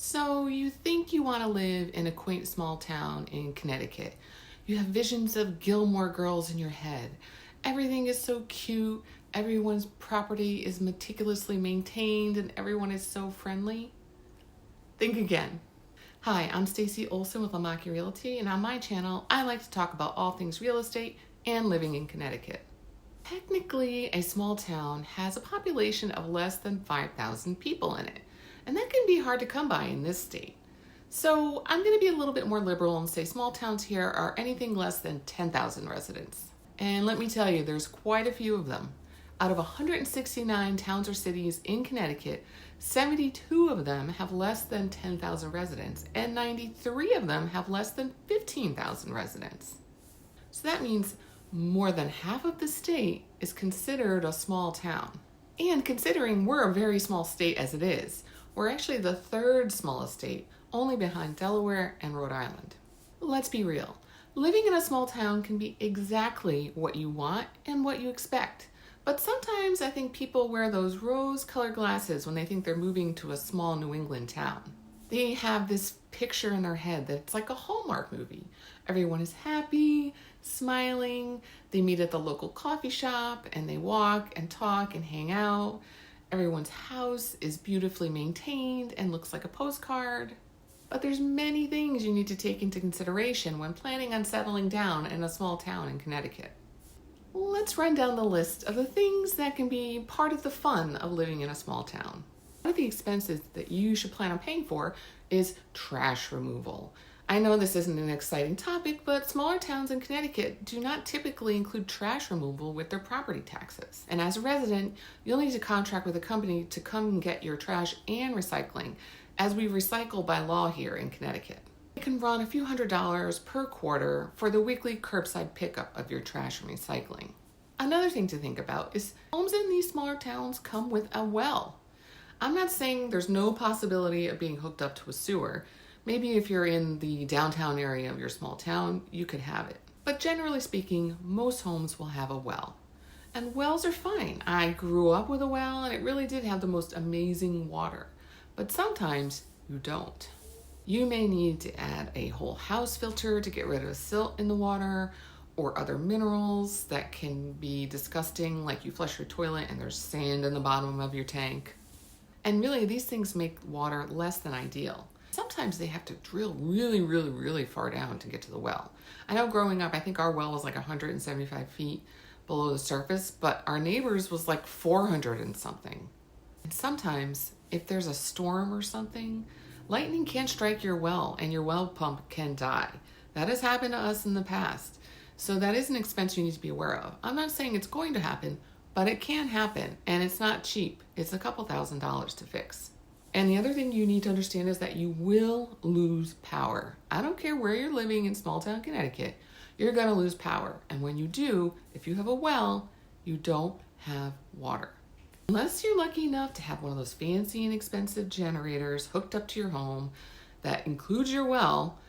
So you think you want to live in a quaint small town in Connecticut. You have visions of Gilmore Girls in your head. Everything is so cute, everyone's property is meticulously maintained, and everyone is so friendly. Think again. Hi, I'm Stacy Olson with Lamacchia Realty, and on my channel, I like to talk about all things real estate and living in Connecticut. Technically, a small town has a population of less than 5,000 people in it, and that can be hard to come by in this state. So I'm going to be a little bit more liberal and say small towns here are anything less than 10,000 residents. And let me tell you, there's quite a few of them. Out of 169 towns or cities in Connecticut, 72 of them have less than 10,000 residents, and 93 of them have less than 15,000 residents. So that means more than half of the state is considered a small town. And considering we're a very small state as it is, we're actually the third smallest state, only behind Delaware and Rhode Island. Let's be real. Living in a small town can be exactly what you want and what you expect. But sometimes I think people wear those rose-colored glasses when they think they're moving to a small New England town. They have this picture in their head that it's like a Hallmark movie. Everyone is happy, smiling, they meet at the local coffee shop, and they walk and talk and hang out. Everyone's house is beautifully maintained and looks like a postcard. But there's many things you need to take into consideration when planning on settling down in a small town in Connecticut. Let's run down the list of the things that can be part of the fun of living in a small town. One of the expenses that you should plan on paying for is trash removal. I know this isn't an exciting topic, but smaller towns in Connecticut do not typically include trash removal with their property taxes. And as a resident, you'll need to contract with a company to come and get your trash and recycling, as we recycle by law here in Connecticut. It can run a few $100s per quarter for the weekly curbside pickup of your trash and recycling. Another thing to think about is homes in these smaller towns come with a well. I'm not saying there's no possibility of being hooked up to a sewer. Maybe if you're in the downtown area of your small town, you could have it. But generally speaking, most homes will have a well. And wells are fine. I grew up with a well and it really did have the most amazing water. But sometimes you don't. You may need to add a whole house filter to get rid of silt in the water or other minerals that can be disgusting, like you flush your toilet and there's sand in the bottom of your tank. And really, these things make water less than ideal. Sometimes they have to drill really far down to get to the well. I know growing up, I think our well was like 175 feet below the surface, but our neighbors was like 400 and something. And sometimes, if there's a storm or something, lightning can strike your well and your well pump can die. That has happened to us in the past. So that is an expense you need to be aware of. I'm not saying it's going to happen, but it can happen, and it's not cheap. It's a couple $1,000s to fix. And the other thing you need to understand is that you will lose power. I don't care where you're living in small town Connecticut, you're going to lose power. And when you do, if you have a well, you don't have water. Unless you're lucky enough to have one of those fancy and expensive generators hooked up to your home that includes your well,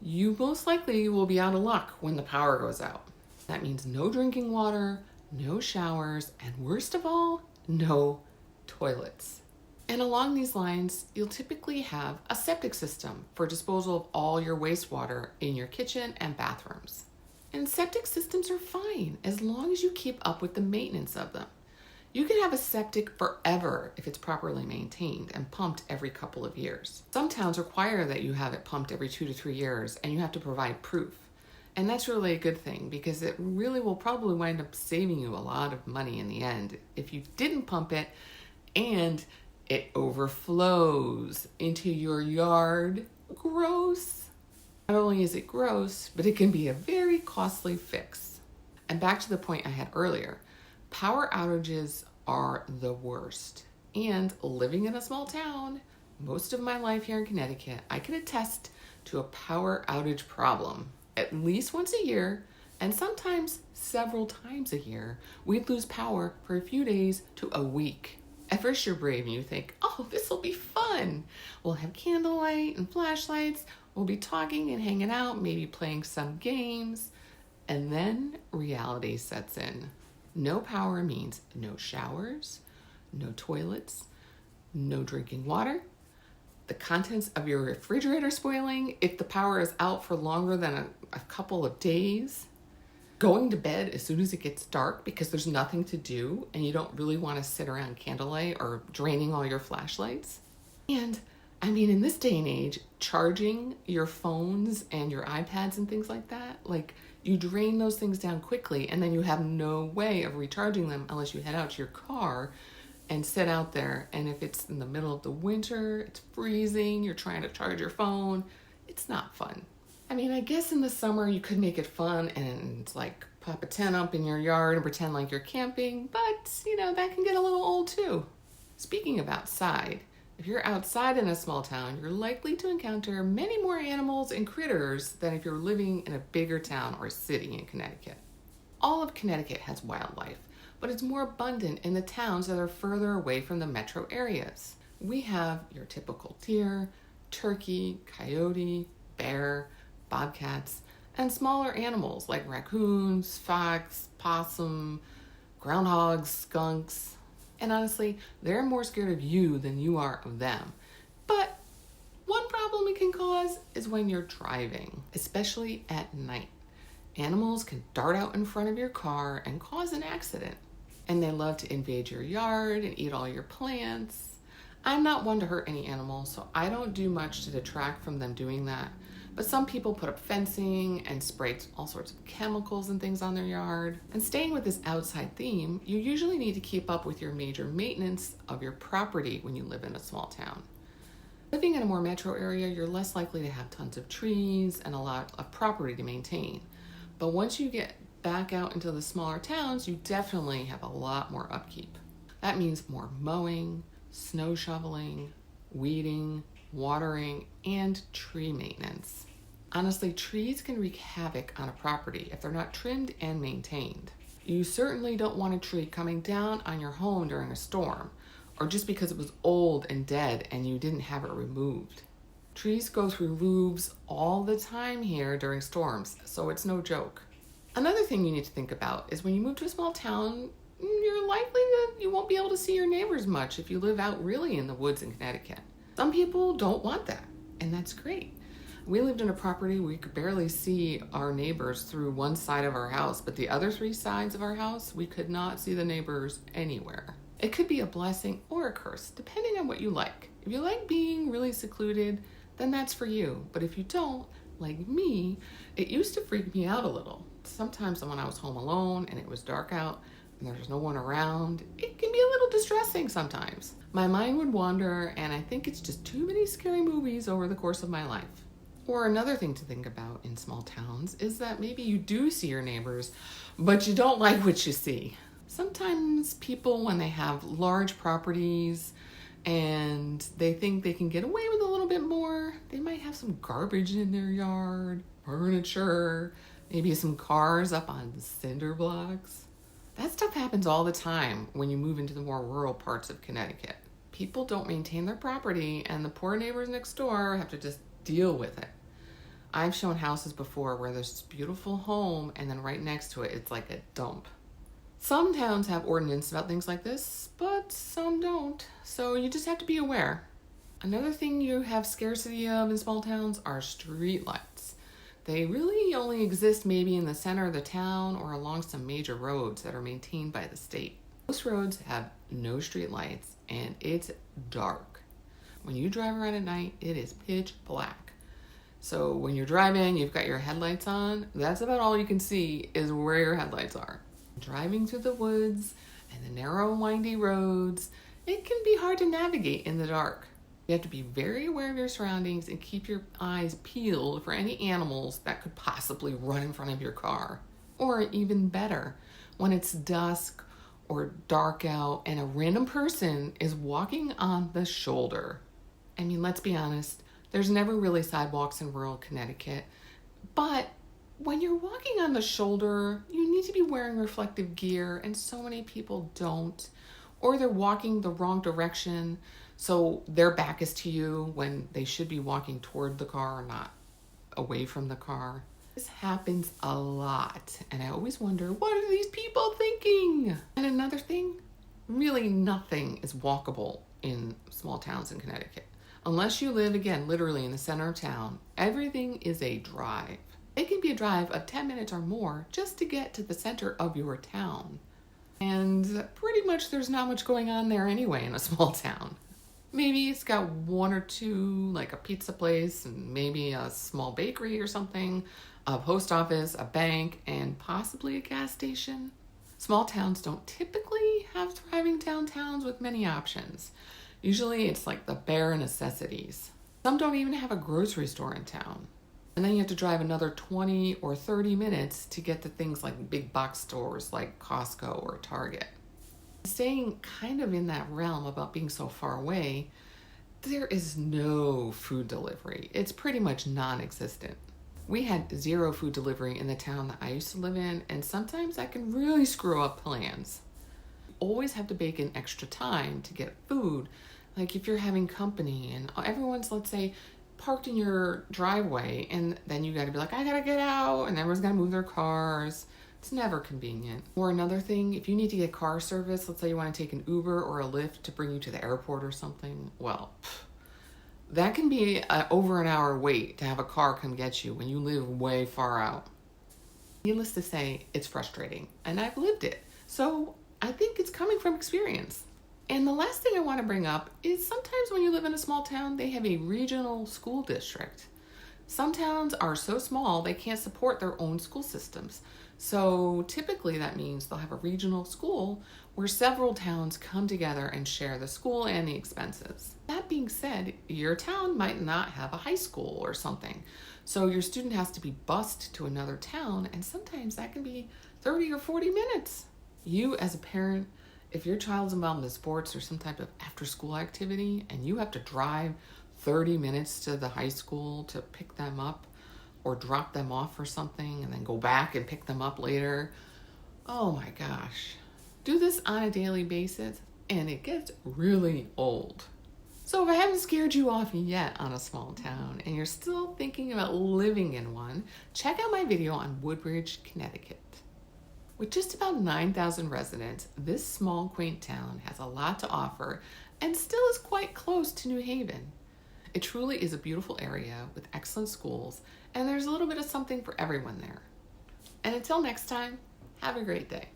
you most likely will be out of luck when the power goes out. That means no drinking water, no showers, and worst of all, no toilets. And along these lines, you'll typically have a septic system for disposal of all your wastewater in your kitchen and bathrooms. And septic systems are fine as long as you keep up with the maintenance of them. You can have a septic forever if it's properly maintained and pumped every couple of years. Some towns require that you have it pumped every 2 to 3 years, and you have to provide proof. And that's really a good thing because it really will probably wind up saving you a lot of money in the end if you didn't pump it and it overflows into your yard. Gross. Not only is it gross, but it can be a very costly fix. And back to the point I had earlier, power outages are the worst. And living in a small town, most of my life here in Connecticut, I can attest to a power outage problem. At least once a year, and sometimes several times a year, we'd lose power for a few days to a week. At first you're brave and you think, oh, this will be fun. We'll have candlelight and flashlights. We'll be talking and hanging out, maybe playing some games. And then reality sets in. No power means no showers, no toilets, no drinking water, the contents of your refrigerator spoiling if the power is out for longer than a couple of days, going to bed as soon as it gets dark because there's nothing to do and you don't really want to sit around candlelight or draining all your flashlights. And I mean, in this day and age, charging your phones and your iPads and things like that, like you drain those things down quickly and then you have no way of recharging them unless you head out to your car and sit out there. And if it's in the middle of the winter, it's freezing, you're trying to charge your phone, it's not fun. I mean, I guess in the summer you could make it fun and like pop a tent up in your yard and pretend like you're camping, but that can get a little old too. Speaking of outside, if you're outside in a small town, you're likely to encounter many more animals and critters than if you're living in a bigger town or city in Connecticut. All of Connecticut has wildlife, but it's more abundant in the towns that are further away from the metro areas. We have your typical deer, turkey, coyote, bear, bobcats, and smaller animals like raccoons, fox, possum, groundhogs, skunks. And honestly, they're more scared of you than you are of them. But one problem it can cause is when you're driving, especially at night. Animals can dart out in front of your car and cause an accident. And they love to invade your yard and eat all your plants. I'm not one to hurt any animals, so I don't do much to detract from them doing that. But some people put up fencing and spray all sorts of chemicals and things on their yard. And staying with this outside theme, you usually need to keep up with your major maintenance of your property when you live in a small town. Living in a more metro area, you're less likely to have tons of trees and a lot of property to maintain. But once you get back out into the smaller towns, you definitely have a lot more upkeep. That means more mowing, snow shoveling, weeding, watering, and tree maintenance. Honestly, trees can wreak havoc on a property if they're not trimmed and maintained. You certainly don't want a tree coming down on your home during a storm, or just because it was old and dead and you didn't have it removed. Trees go through roofs all the time here during storms, so it's no joke. Another thing you need to think about is when you move to a small town, you're likely that you won't be able to see your neighbors much if you live out really in the woods in Connecticut. Some people don't want that, and that's great. We lived in a property where we could barely see our neighbors through one side of our house, but the other three sides of our house, we could not see the neighbors anywhere. It could be a blessing or a curse, depending on what you like. If you like being really secluded, then that's for you. But if you don't, like me, it used to freak me out a little. Sometimes when I was home alone and it was dark out and there's no one around, it can be a little distressing sometimes. My mind would wander, and I think it's just too many scary movies over the course of my life. Or another thing to think about in small towns is that maybe you do see your neighbors, but you don't like what you see. Sometimes people, when they have large properties and they think they can get away with a little bit more, they might have some garbage in their yard, furniture, maybe some cars up on cinder blocks. That stuff happens all the time when you move into the more rural parts of Connecticut. People don't maintain their property, and the poor neighbors next door have to just deal with it. I've shown houses before where there's this beautiful home and then right next to it, it's like a dump. Some towns have ordinance about things like this, but some don't. So you just have to be aware. Another thing you have scarcity of in small towns are streetlights. They really only exist maybe in the center of the town or along some major roads that are maintained by the state. Most roads have no streetlights and it's dark. When you drive around at night, it is pitch black. So when you're driving, you've got your headlights on. That's about all you can see is where your headlights are. Driving through the woods and the narrow, windy roads, it can be hard to navigate in the dark. You have to be very aware of your surroundings and keep your eyes peeled for any animals that could possibly run in front of your car. Or even better, when it's dusk or dark out and a random person is walking on the shoulder. I mean, let's be honest, there's never really sidewalks in rural Connecticut, but when you're walking on the shoulder, you need to be wearing reflective gear, and so many people don't, or they're walking the wrong direction, so their back is to you when they should be walking toward the car, not away from the car. This happens a lot, and I always wonder, what are these people thinking? And another thing, really nothing is walkable in small towns in Connecticut. Unless you live, again, literally in the center of town, everything is a drive. It can be a drive of 10 minutes or more just to get to the center of your town. And pretty much there's not much going on there anyway in a small town. Maybe it's got one or two, like a pizza place and maybe a small bakery or something, a post office, a bank, and possibly a gas station. Small towns don't typically have thriving downtowns with many options. Usually it's like the bare necessities. Some don't even have a grocery store in town. And then you have to drive another 20 or 30 minutes to get to things like big box stores like Costco or Target. Staying kind of in that realm about being so far away, there is no food delivery. It's pretty much non-existent. We had zero food delivery in the town that I used to live in, and sometimes that can really screw up plans. You always have to bake in extra time to get food. Like if you're having company and everyone's, let's say, parked in your driveway, and then you got to be like, I got to get out, and everyone's got to move their cars. It's never convenient. Or another thing, if you need to get car service, let's say you want to take an Uber or a Lyft to bring you to the airport or something, well, that can be over an hour wait to have a car come get you when you live way far out. Needless to say, it's frustrating, and I've lived it. So I think it's coming from experience. And the last thing I want to bring up is sometimes when you live in a small town, they have a regional school district. Some towns are so small they can't support their own school systems. So typically that means they'll have a regional school where several towns come together and share the school and the expenses. That being said, your town might not have a high school or something. So your student has to be bused to another town, and sometimes that can be 30 or 40 minutes. You as a parent, if your child's involved in sports or some type of after-school activity and you have to drive 30 minutes to the high school to pick them up or drop them off or something and then go back and pick them up later, oh my gosh. Do this on a daily basis and it gets really old. So if I haven't scared you off yet on a small town and you're still thinking about living in one, check out my video on Woodbridge, Connecticut. With just about 9,000 residents, this small, quaint town has a lot to offer and still is quite close to New Haven. It truly is a beautiful area with excellent schools, and there's a little bit of something for everyone there. And until next time, have a great day.